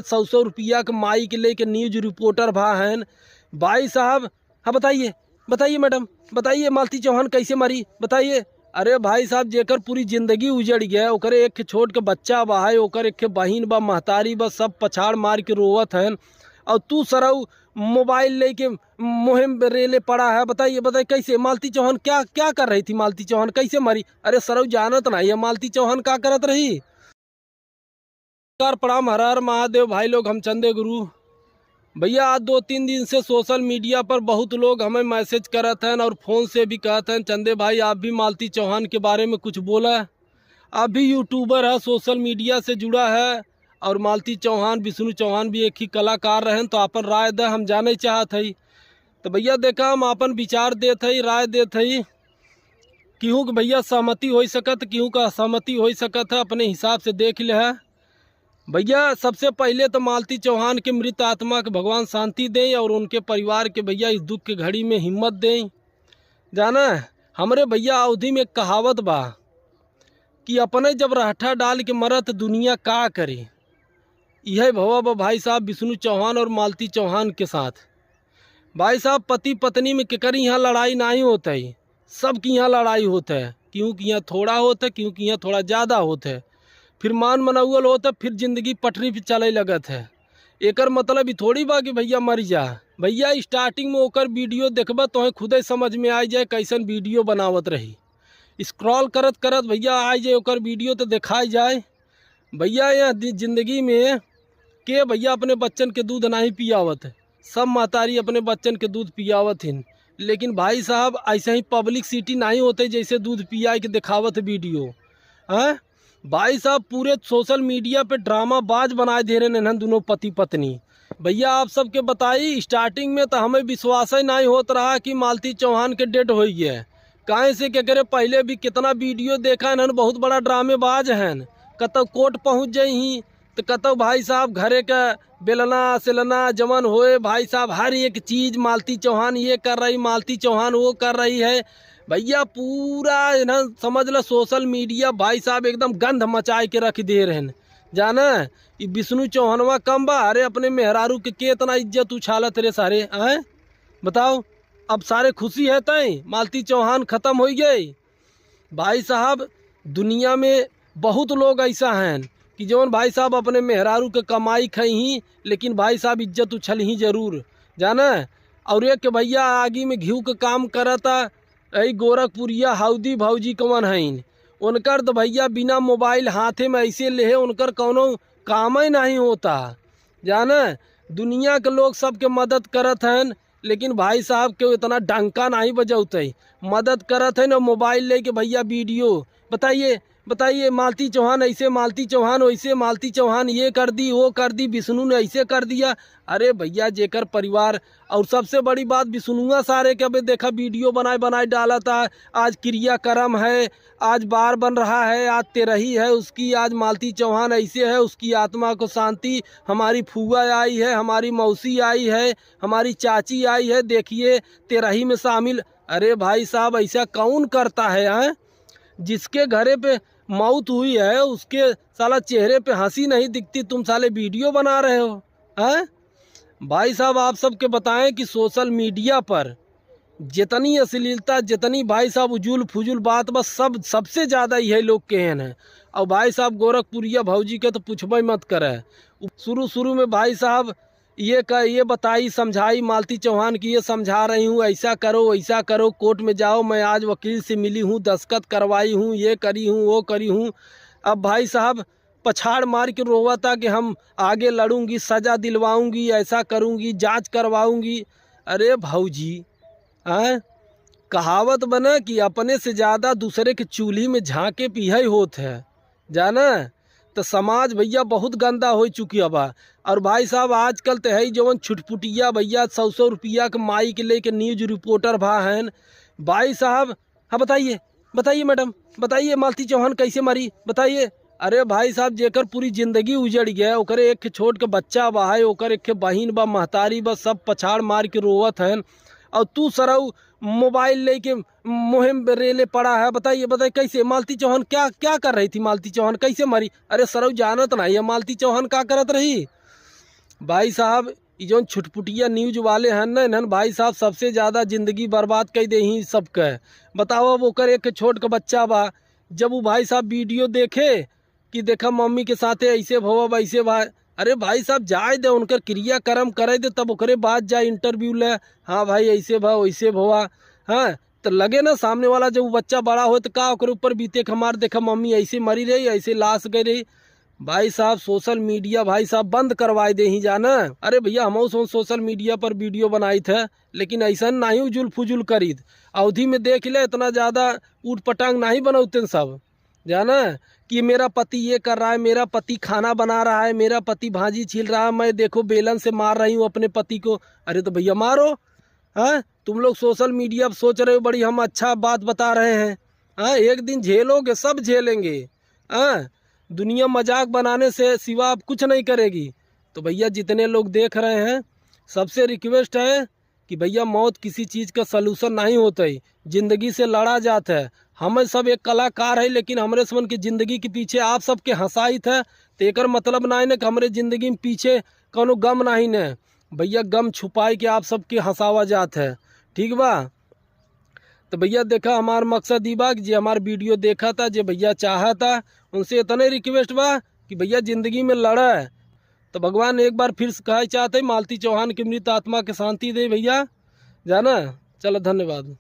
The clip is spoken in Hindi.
100 रुपया के माई के लेके न्यूज रिपोर्टर भा हैं भाई साहब। हाँ बताइए बताइए मैडम, बताइए मालती चौहान कैसे मरी बताइए। अरे भाई साहब, जेकर पूरी जिंदगी उजड़ गया, ओकरे एक छोट के बच्चा बा है, ओकर एक बहिन बा, महतारी बा, सब पछाड़ मार के रोवत हैं, और तू सरऊ मोबाइल लेके मुहिम रेले पड़ा है। बताइए बताइए कैसे मालती चौहान क्या क्या कर रही थी, मालती चौहान कैसे मरी। अरे सरऊ जानत नहीं है मालती चौहान क्या करत रही। नमस्कार प्रणाम, हर हर महादेव भाई लोग, हम चंदे गुरु भैया। आज 2-3 दिन से सोशल मीडिया पर बहुत लोग हमें मैसेज करत हैं और फ़ोन से भी कहते हैं, चंदे भाई आप भी मालती चौहान के बारे में कुछ बोला। आप भी यूट्यूबर है, सोशल मीडिया से जुड़ा है, और मालती चौहान विष्णु चौहान भी एक ही कलाकार रहें, तो अपन राय दे, हम जाने चाहत हई। तो भैया देखा, हम अपन विचार देत हई, राय देत हई। केहू के भैया सहमति हो सकत, केहू का असहमति हो सकत है, अपने हिसाब से देख ले है भैया। सबसे पहले तो मालती चौहान के मृत आत्मा के भगवान शांति दें, और उनके परिवार के भैया इस दुख के घड़ी में हिम्मत दें। जाना हमरे भैया अवधि में कहावत बा कि अपने जब रहठा डाल के मरत दुनिया का करे। यह भवा बा भाई साहब विष्णु चौहान और मालती चौहान के साथ। भाई साहब पति पत्नी में केकरी यहाँ लड़ाई नहीं होता है, सबकी यहाँ लड़ाई होता है। क्योंकि यहाँ थोड़ा होता है, क्योंकि यहाँ थोड़ा ज़्यादा होता है, फिर मान मनौल होता, फिर जिंदगी पटरी पे चले लगत है। एकर मतलब ही थोड़ी बा कि भैया मर जा। भैया स्टार्टिंग में ओकर वीडियो देखबा तो खुद ही समझ में आ जाए कैसन वीडियो बनावत रही। स्क्रॉल करत करत भैया आ जाए ओकर वीडियो तो दिखाई जाए। भैया यह जिंदगी में के भैया अपने बच्चन के दूध नहीं पियावत है, सब महतारी अपने बच्चन के दूध पियावत हैं। लेकिन भाई साहब ऐसे ही पब्लिक सिटी नहीं होते जैसे दूध पिया के दिखावत वीडियो है। भाई साहब पूरे सोशल मीडिया पे ड्रामा बाज बनाए दे रहे हैं दोनों पति पत्नी। भैया आप सबके बताई, स्टार्टिंग में तो हमें विश्वास ही नहीं होता रहा कि मालती चौहान के डेड हो गया। काहे से क्या करे, पहले भी कितना वीडियो देखा है, बहुत बड़ा ड्रामेबाज हैं। कतौ कोर्ट पहुँच जाही तो कतौ भाई साहब घरे का बेलना सेलना जमन होए, भाई साहब हर एक चीज़ मालती चौहान ये कर रही, मालती चौहान वो कर रही है। भैया पूरा ना समझ लो सोशल मीडिया भाई साहब एकदम गंध मचाए के रख दे रहे हैं। जाना ये विष्णु चौहानवा कम बा, अरे अपने मेहरारू के इतना इज्जत उछालत रे सारे हैं। बताओ अब सारे खुशी है तय मालती चौहान ख़त्म हो गए। भाई साहब दुनिया में बहुत लोग ऐसा हैं कि जौन भाई साहब अपने मेहरारू के कमाई खई ही, लेकिन भाई साहब इज्जत उछल ही जरूर। जाना और एक के भैया आगे में घी के काम करता, यही गोरखपुरिया हाउदी भौजी कवन हैं, उनकर तो भैया बिना मोबाइल हाथे में ऐसे ले उनकर कौनो काम ही नहीं होता। जाना दुनिया के लोग सबके मदद करत हैं, लेकिन भाई साहब के इतना डंका नहीं बजौते, मदद करत हैं और मोबाइल लेके भैया वीडियो। बताइए बताइए मालती चौहान ऐसे, मालती चौहान वैसे, मालती चौहान ये कर दी वो कर दी, विष्णु ने ऐसे कर दिया। अरे भैया जेकर परिवार, और सबसे बड़ी बात विष्णुआ सारे के अभी देखा वीडियो बनाए बनाए डाला था। आज क्रियाक्रम है, आज बार बन रहा है, आज तेरही है उसकी, आज मालती चौहान ऐसे है, उसकी आत्मा को शांति। हमारी फूआ आई है, हमारी मौसी आई है, हमारी चाची आई है, देखिए तेरही में शामिल। अरे भाई साहब ऐसा कौन करता है? जिसके घरे पे मौत हुई है उसके साला चेहरे पे हंसी नहीं दिखती, तुम साले वीडियो बना रहे हो हैं। भाई साहब आप सबके बताएं कि सोशल मीडिया पर जितनी अश्लीलता, जितनी भाई साहब उजुल फुजुल बात, बस सबसे ज़्यादा यही लोग के हैं। और भाई साहब गोरखपुरिया भौजी के तो पूछबे मत करे। शुरू में भाई साहब ये बताई समझाई मालती चौहान की, ये समझा रही हूँ ऐसा करो वैसा करो, कोर्ट में जाओ, मैं आज वकील से मिली हूँ, दस्तखत करवाई हूँ, ये करी हूँ वो करी हूँ। अब भाई साहब पछाड़ मार के रोवा था कि हम आगे लड़ूंगी, सज़ा दिलवाऊंगी, ऐसा करूंगी, जांच करवाऊंगी। अरे भौजी हैं, कहावत बना कि अपने से ज़्यादा दूसरे के चूल्ही में झांके पिहे होत है। जाना तो समाज भैया बहुत गंदा हो चुकी है बा। और भाई साहब आजकल तो है ही जवन छुटपुटिया भैया 100 रुपया के माई के लेके न्यूज रिपोर्टर भा हैं। भाई साहब हाँ बताइए बताइए मैडम, बताइए मालती चौहान कैसे मरी बताइए। अरे भाई साहब जेकर पूरी जिंदगी उजड़ गया, ओकरे एक छोट के बच्चा बा है, ओकर एक बहिन बा, महतारी बा, सब पछाड़ मार के रोवत हैं, और तू सरऊ मोबाइल लेके मुहिम रेले पड़ा है। बताइए बताइए कैसे मालती चौहान क्या क्या कर रही थी, मालती चौहान कैसे मरी। अरे सरऊ जानत नहीं है मालती चौहान क्या करत रही। भाई साहब ये जो छुटपुटिया न्यूज वाले हैं ना इन्हन भाई साहब सबसे ज़्यादा ज़िंदगी बर्बाद कर दे ही सबके। बताओ अब ओकर एक छोट का बच्चा बा, जब वो भाई साहब वीडियो देखे कि देखा मम्मी के साथे ऐसे भवा वैसे भा, अरे भाई साहब जाए दे उनकर क्रियाक्रम करे दे तब ओकरे बाद जाए इंटरव्यू ले। हाँ भाई ऐसे भा वैसे भवा, हाँ तो लगे ना सामने वाला जब वो बच्चा बड़ा हो तो का ओकरे ऊपर बीते के हमार देखा मम्मी ऐसे मरी रही ऐसे लाश गई रही। भाई साहब सोशल मीडिया भाई साहब बंद करवाए दे ही जाना। अरे भैया हम सोशल मीडिया पर वीडियो बनाई थे लेकिन ऐसा नहीं उजुल फुजुल करीद अवधि में देख ले इतना ज़्यादा ऊट पटांग नहीं बनौते सब जाना कि मेरा पति ये कर रहा है, मेरा पति खाना बना रहा है, मेरा पति भाजी छील रहा है, मैं देखो बेलन से मार रही हूँ अपने पति को। अरे तो भैया मारो। हाँ तुम लोग सोशल मीडिया पर सोच रहे हो बड़ी हम अच्छा बात बता रहे हैं। हाँ एक दिन झेलोगे, सब झेलेंगे। हाँ दुनिया मजाक बनाने से सिवा अब कुछ नहीं करेगी। तो भैया जितने लोग देख रहे हैं सबसे रिक्वेस्ट है कि भैया मौत किसी चीज़ का सलूशन नहीं होता है, ज़िंदगी से लड़ा जाता है। हम सब एक कलाकार है लेकिन हमरे समन की ज़िंदगी के पीछे आप सबके हंसाइत है तो एक मतलब ना है ना कि हमारे ज़िंदगी में पीछे कोनो गम नहीं न भैया, गम छुपाई के आप सबके हंसावा जात है। ठीक बा। तो भैया देखा हमार मकसद ही बा कि जे हमार वीडियो देखा था जे भैया चाहा था उनसे इतने रिक्वेस्ट बा कि भैया ज़िंदगी में लड़ा है तो भगवान एक बार फिर कहा चाहते मालती चौहान की मृत आत्मा के शांति दे भैया जाना। चलो धन्यवाद।